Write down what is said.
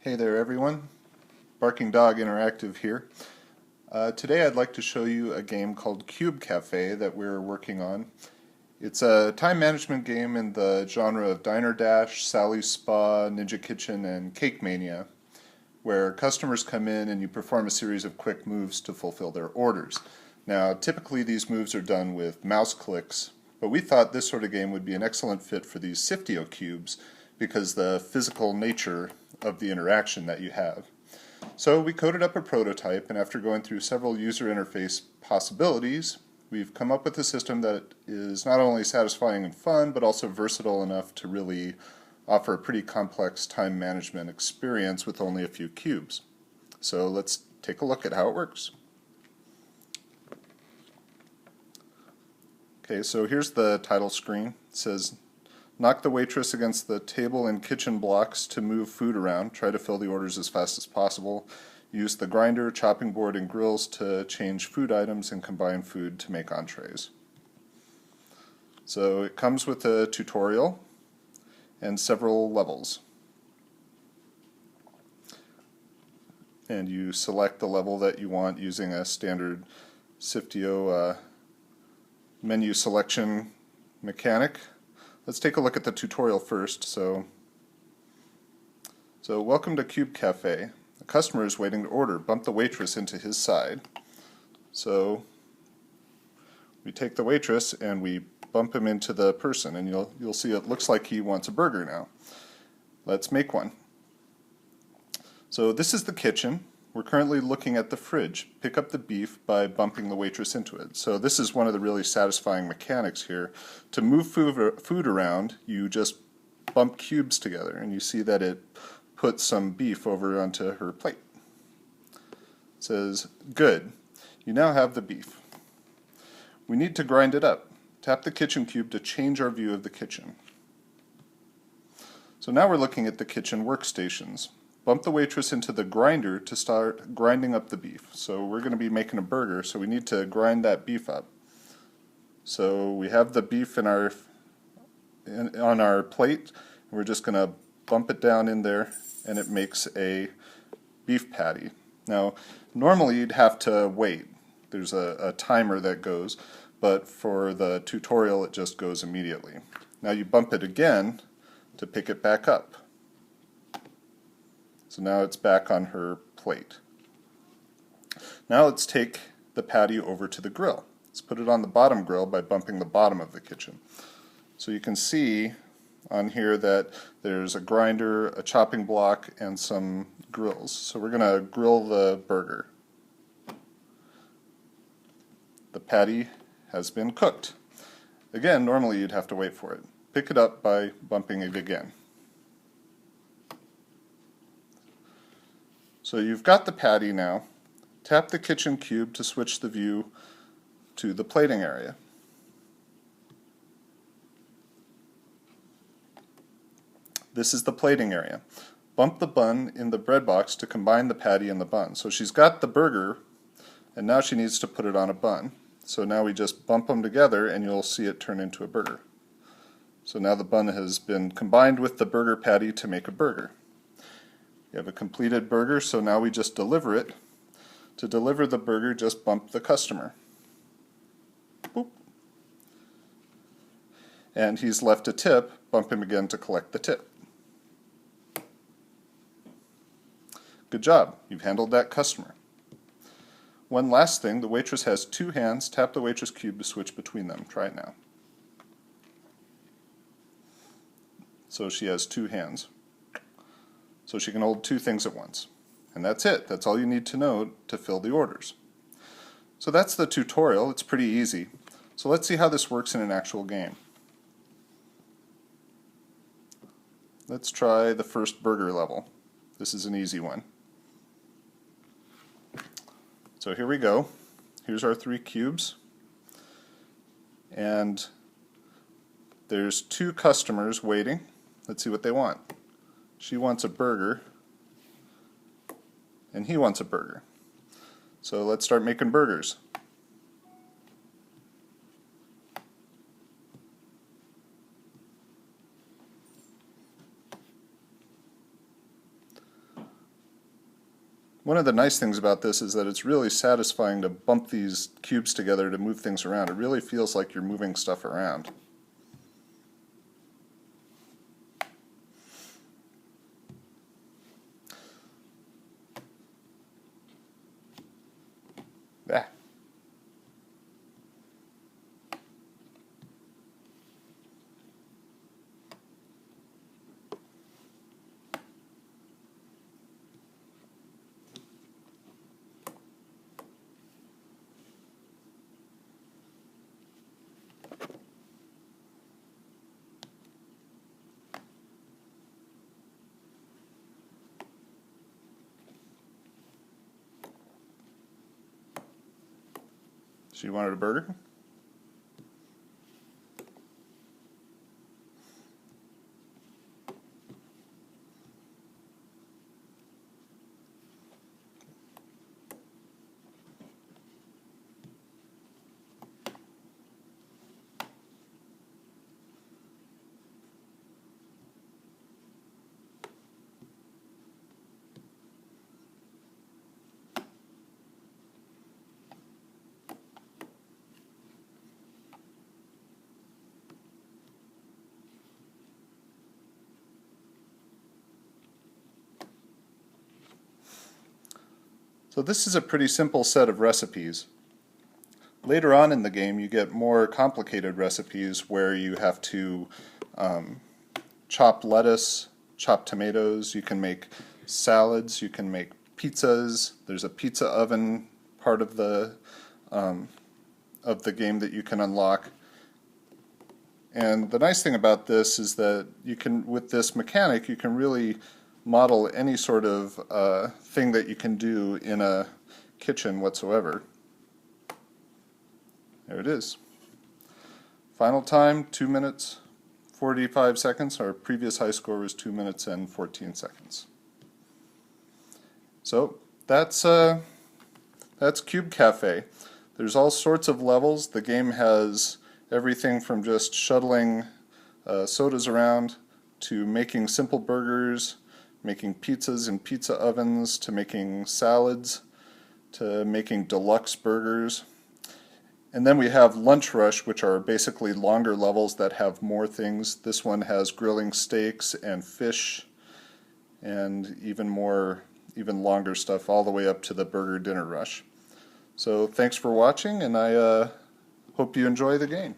Hey there everyone, Barking Dog Interactive here. Today I'd like to show you a game called Cube Café that we're working on. It's a time management game in the genre of Diner Dash, Sally's Spa, Ninja Kitchen, and Cake Mania, where customers come in and you perform a series of quick moves to fulfill their orders. Now typically these moves are done with mouse clicks, but we thought this sort of game would be an excellent fit for these Sifteo Cubes because the physical nature of the interaction that you have. So we coded up a prototype, and after going through several user interface possibilities, we've come up with a system that is not only satisfying and fun, but also versatile enough to really offer a pretty complex time management experience with only a few cubes. So let's take a look at how it works. Okay, so here's the title screen. It says, knock the waitress against the table and kitchen blocks to move food around. Try to fill the orders as fast as possible. Use the grinder, chopping board, and grills to change food items and combine food to make entrees. So it comes with a tutorial and several levels. And you select the level that you want using a standard Sifteo menu selection mechanic. Let's take a look at the tutorial first. So welcome to Cube Cafe. A customer is waiting to order. Bump the waitress into his side. So we take the waitress and we bump him into the person, and you'll see it looks like he wants a burger now. Let's make one. So this is the kitchen. We're currently looking at the fridge. Pick up the beef by bumping the waitress into it. So this is one of the really satisfying mechanics here. To move food around, you just bump cubes together, and you see that it puts some beef over onto her plate. It says, good. You now have the beef. We need to grind it up. Tap the kitchen cube to change our view of the kitchen. So now we're looking at the kitchen workstations. Bump the waitress into the grinder to start grinding up the beef. So we're going to be making a burger, so we need to grind that beef up. So we have the beef on our plate, and we're just going to bump it down in there, and it makes a beef patty. Now, normally you'd have to wait. There's a timer that goes, but for the tutorial it just goes immediately. Now you bump it again to pick it back up. So now it's back on her plate. Now let's take the patty over to the grill. Let's put it on the bottom grill by bumping the bottom of the kitchen. So you can see on here that there's a grinder, a chopping block, and some grills. So we're going to grill the burger. The patty has been cooked. Again, normally you'd have to wait for it. Pick it up by bumping it again. So you've got the patty now. Tap the kitchen cube to switch the view to the plating area. This is the plating area. Bump the bun in the bread box to combine the patty and the bun. So she's got the burger, and now she needs to put it on a bun. So now we just bump them together, and you'll see it turn into a burger. So now the bun has been combined with the burger patty to make a burger. You have a completed burger, so now we just deliver it. To deliver the burger, just bump the customer. Boop. And he's left a tip. Bump him again to collect the tip. Good job. You've handled that customer. One last thing, the waitress has two hands. Tap the waitress cube to switch between them. Try it now. So she has two hands. So she can hold two things at once. And that's it. That's all you need to know to fill the orders. So that's the tutorial. It's pretty easy. So let's see how this works in an actual game. Let's try the first burger level. This is an easy one. So here we go. Here's our 3 cubes. And there's 2 customers waiting. Let's see what they want. She wants a burger, and he wants a burger. So let's start making burgers. One of the nice things about this is that it's really satisfying to bump these cubes together to move things around. It really feels like you're moving stuff around. Ah. So you wanted a burger? So this is a pretty simple set of recipes. Later on in the game you get more complicated recipes where you have to chop lettuce, chop tomatoes, you can make salads, you can make pizzas. There's a pizza oven part of the game that you can unlock. And the nice thing about this is that you can, with this mechanic, you can really model any sort of thing that you can do in a kitchen whatsoever. There it is. Final time, 2 minutes, 45 seconds. Our previous high score was 2 minutes and 14 seconds. So that's Cube Café. There's all sorts of levels. The game has everything from just shuttling sodas around to making simple burgers, making pizzas in pizza ovens, to making salads, to making deluxe burgers. And then we have Lunch Rush, which are basically longer levels that have more things. This one has grilling steaks and fish and even longer stuff, all the way up to the Burger Dinner Rush. So thanks for watching, and I hope you enjoy the game.